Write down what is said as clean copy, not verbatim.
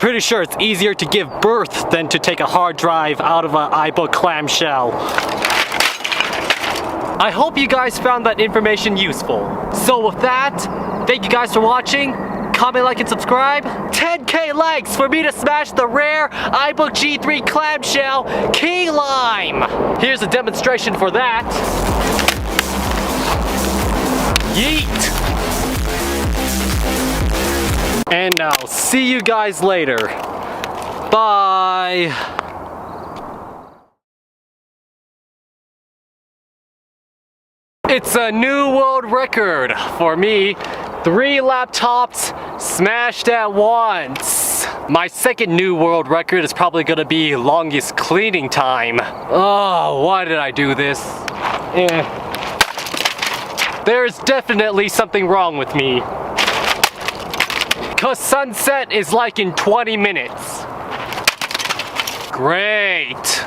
pretty sure it's easier to give birth than to take a hard drive out of an iBook clamshell. I hope you guys found that information useful. So with that, thank you guys for watching. Comment, like, and subscribe. 10K likes for me to smash the rare iBook G3 clamshell key lime. Here's a demonstration for that. Yeet. And I'll see you guys later. Bye. It's a new world record for me. 3 laptops smashed at once. My second new world record is probably gonna be longest cleaning time. Oh, why did I do this? There's definitely something wrong with me. 'Cause sunset is like in 20 minutes. Great.